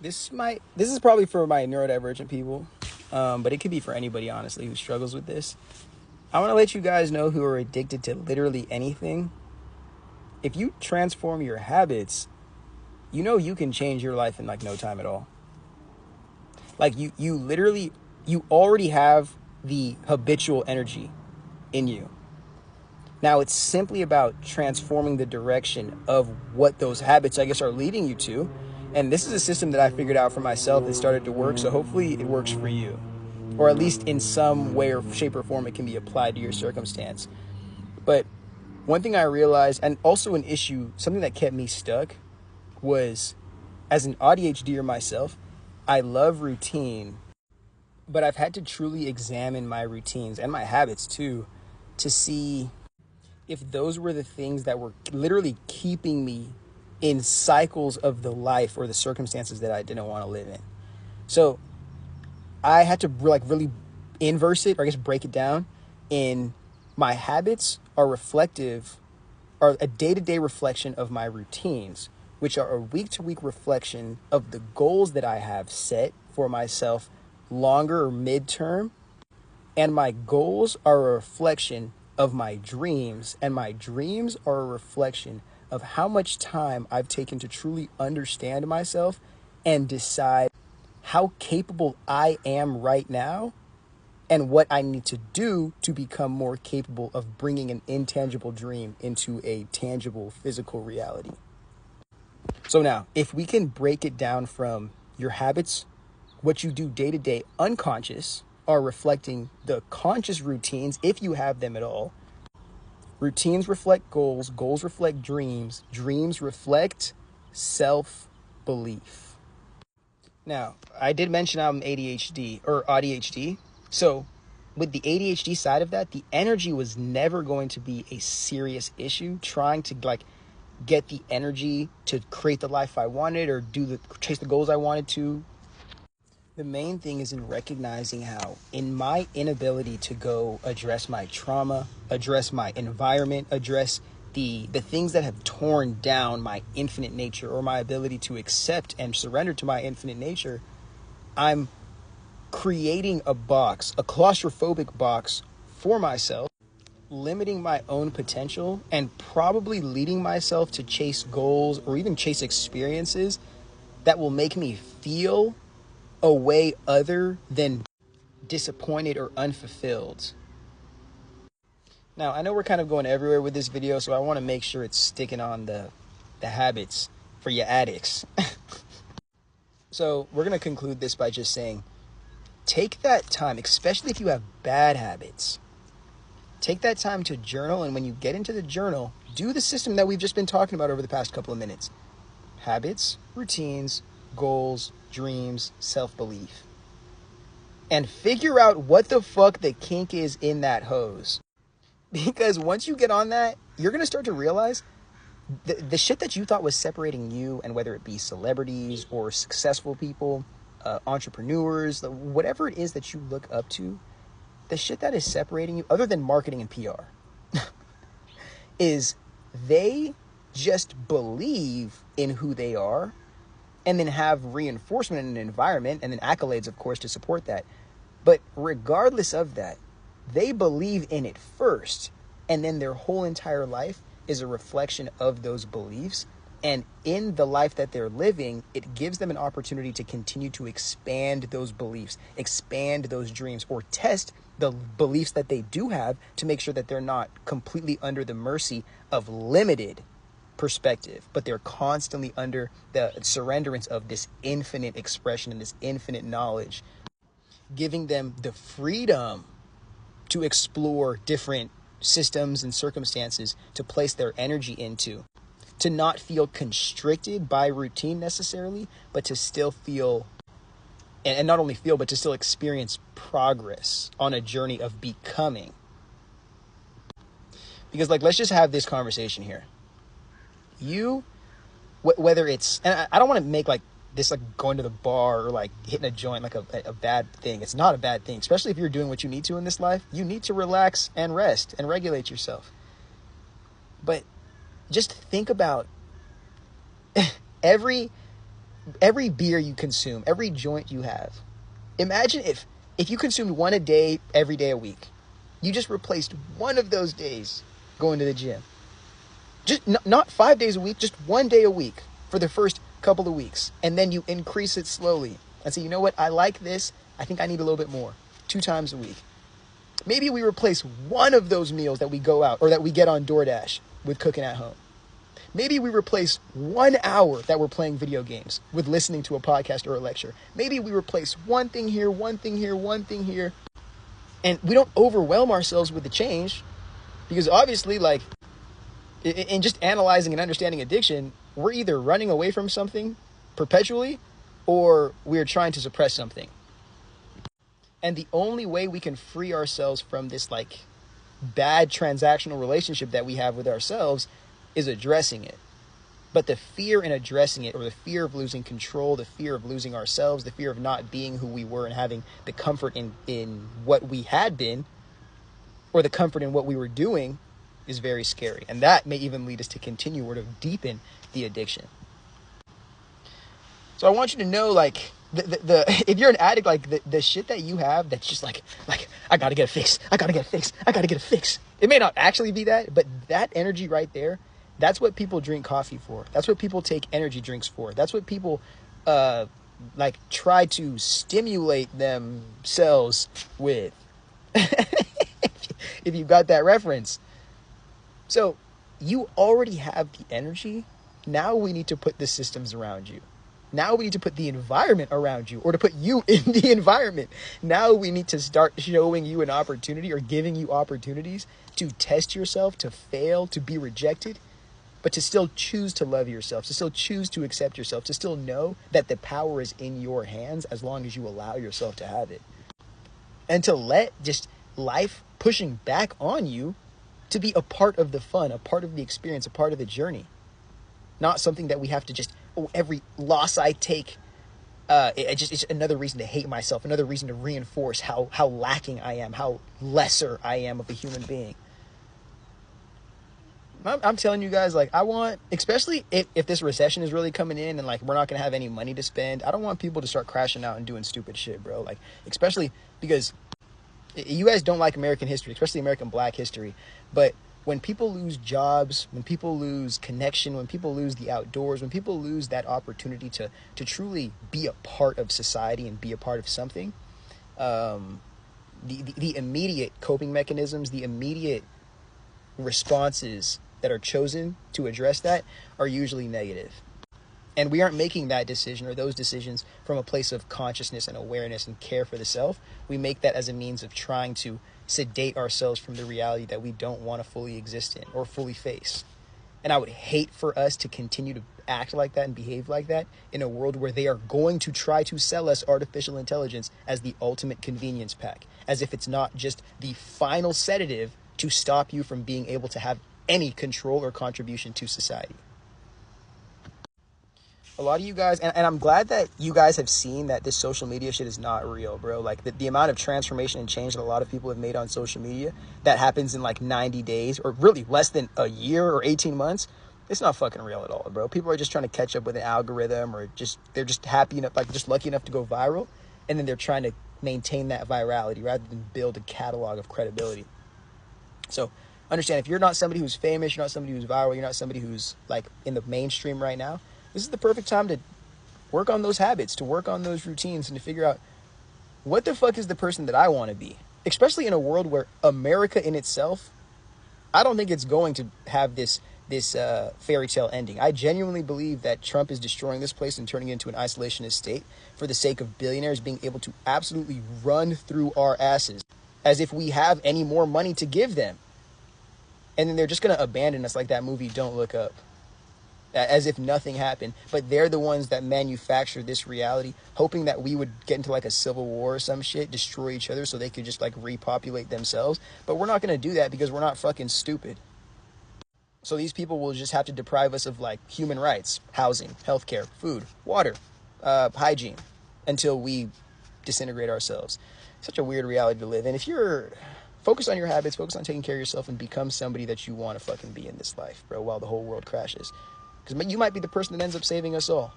This is probably for my neurodivergent people, but it could be for anybody, honestly, who struggles with this. I want to let you guys know who are addicted to literally anything. If you transform your habits, you know you can change your life in like no time at all. Like you already have the habitual energy in you. Now it's simply about transforming the direction of what those habits, I guess, are leading you to. And this is a system that I figured out for myself that started to work. So hopefully it works for you, or at least in some way or shape or form, it can be applied to your circumstance. But one thing I realized, and also an issue, something that kept me stuck, was as an ADHDer myself, I love routine, but I've had to truly examine my routines and my habits too to see if those were the things that were literally keeping me in cycles of the life or the circumstances that I didn't want to live in. So I had to like really inverse it, or I guess break it down in my habits are a day-to-day reflection of my routines, which are a week-to-week reflection of the goals that I have set for myself longer or midterm. And my goals are a reflection of my dreams, and my dreams are a reflection of how much time I've taken to truly understand myself and decide how capable I am right now and what I need to do to become more capable of bringing an intangible dream into a tangible physical reality. So now, if we can break it down from your habits, what you do day to day unconscious, are reflecting the conscious routines, if you have them at all. Routines reflect goals, goals reflect dreams, dreams reflect self-belief. Now, I did mention I'm ADHD. So with the ADHD side of that, the energy was never going to be a serious issue. Trying to like get the energy to create the life I wanted or chase the goals I wanted to. The main thing is in recognizing how, in my inability to go address my trauma, address my environment, address the things that have torn down my infinite nature or my ability to accept and surrender to my infinite nature, I'm creating a box, a claustrophobic box for myself, limiting my own potential and probably leading myself to chase goals or even chase experiences that will make me feel a way other than disappointed or unfulfilled. Now, I know we're kind of going everywhere with this video, so I want to make sure it's sticking on the habits for your addicts. So we're going to conclude this by just saying, take that time, especially if you have bad habits. Take that time to journal, and when you get into the journal, do the system that we've just been talking about over the past couple of minutes. Habits, routines, goals, dreams, self-belief. And figure out what the fuck the kink is in that hose. Because once you get on that, you're going to start to realize the shit that you thought was separating you, and whether it be celebrities or successful people, entrepreneurs, whatever it is that you look up to, the shit that is separating you, other than marketing and PR, is they just believe in who they are and then have reinforcement in an environment and then accolades, of course, to support that. But regardless of that, they believe in it first, and then their whole entire life is a reflection of those beliefs. And in the life that they're living, it gives them an opportunity to continue to expand those beliefs, expand those dreams, or test the beliefs that they do have to make sure that they're not completely under the mercy of limited perspective, but they're constantly under the surrenderance of this infinite expression and this infinite knowledge, giving them the freedom to explore different systems and circumstances to place their energy into, to not feel constricted by routine necessarily, but to still feel, and not only feel, but to still experience progress on a journey of becoming. Because like, let's just have this conversation here. Whether it's, and I don't want to make like this like going to the bar or like hitting a joint like a bad thing. It's not a bad thing, especially if you're doing what you need to in this life. You need to relax and rest and regulate yourself. But just think about every every beer you consume, every joint you have. Imagine if you consumed one a day, every day a week. You just replaced one of those days going to the gym. Just not 5 days a week, just 1 day a week for the first couple of weeks. And then you increase it slowly and say, you know what? I like this. I think I need a little bit more. 2 times a week. Maybe we replace one of those meals that we go out or that we get on DoorDash with cooking at home. Maybe we replace 1 hour that we're playing video games with listening to a podcast or a lecture. Maybe we replace one thing here, one thing here, one thing here. And we don't overwhelm ourselves with the change, because obviously, like, in just analyzing and understanding addiction, we're either running away from something perpetually or we're trying to suppress something. And the only way we can free ourselves from this, like, bad transactional relationship that we have with ourselves is addressing it. But the fear in addressing it, or the fear of losing control, the fear of losing ourselves, the fear of not being who we were and having the comfort in what we had been, or the comfort in what we were doing, is very scary. And that may even lead us to continue or to deepen the addiction. So I want you to know, like, the if you're an addict, like, the shit that you have that's just like I gotta get it fixed, I gotta get it fixed, I gotta get it fixed. It may not actually be that, but that energy right there, that's what people drink coffee for. That's what people take energy drinks for. That's what people like try to stimulate themselves with. If you got that reference. So you already have the energy. Now we need to put the systems around you. Now we need to put the environment around you, or to put you in the environment. Now we need to start showing you an opportunity, or giving you opportunities to test yourself, to fail, to be rejected, but to still choose to love yourself, to still choose to accept yourself, to still know that the power is in your hands as long as you allow yourself to have it. And to let just life pushing back on you to be a part of the fun, a part of the experience, a part of the journey. Not something that we have to just, every loss I take, it's another reason to hate myself, another reason to reinforce how lacking I am, how lesser I am of a human being. I'm telling you guys, like, I want, especially if this recession is really coming in and, like, we're not going to have any money to spend, I don't want people to start crashing out and doing stupid shit, bro. Like, especially because you guys don't like American history, especially American Black history, but when people lose jobs, when people lose connection, when people lose the outdoors, when people lose that opportunity to truly be a part of society and be a part of something, the immediate coping mechanisms, the immediate responses that are chosen to address that are usually negative. And we aren't making that decision or those decisions from a place of consciousness and awareness and care for the self. We make that as a means of trying to sedate ourselves from the reality that we don't want to fully exist in or fully face. And I would hate for us to continue to act like that and behave like that in a world where they are going to try to sell us artificial intelligence as the ultimate convenience pack, as if it's not just the final sedative to stop you from being able to have any control or contribution to society. A lot of you guys, and I'm glad that you guys have seen that this social media shit is not real, bro. Like, the amount of transformation and change that a lot of people have made on social media that happens in like 90 days or really less than a year or 18 months, it's not fucking real at all, bro. People are just trying to catch up with an algorithm, or they're just happy enough, like just lucky enough to go viral, and then they're trying to maintain that virality rather than build a catalog of credibility. So understand, if you're not somebody who's famous, you're not somebody who's viral, you're not somebody who's like in the mainstream right now, this is the perfect time to work on those habits, to work on those routines, and to figure out what the fuck is the person that I want to be. Especially in a world where America in itself, I don't think it's going to have this fairy tale ending. I genuinely believe that Trump is destroying this place and turning it into an isolationist state for the sake of billionaires being able to absolutely run through our asses as if we have any more money to give them. And then they're just going to abandon us like that movie Don't Look Up, as if nothing happened. But they're the ones that manufacture this reality, hoping that we would get into like a civil war or some shit, destroy each other so they could just like repopulate themselves. But we're not going to do that because we're not fucking stupid. So these people will just have to deprive us of like human rights, housing, healthcare, food, water, hygiene, until we disintegrate ourselves. Such a weird reality to live in. If you're focused on your habits, focus on taking care of yourself, and become somebody that you want to fucking be in this life, bro, while the whole world crashes. Because you might be the person that ends up saving us all.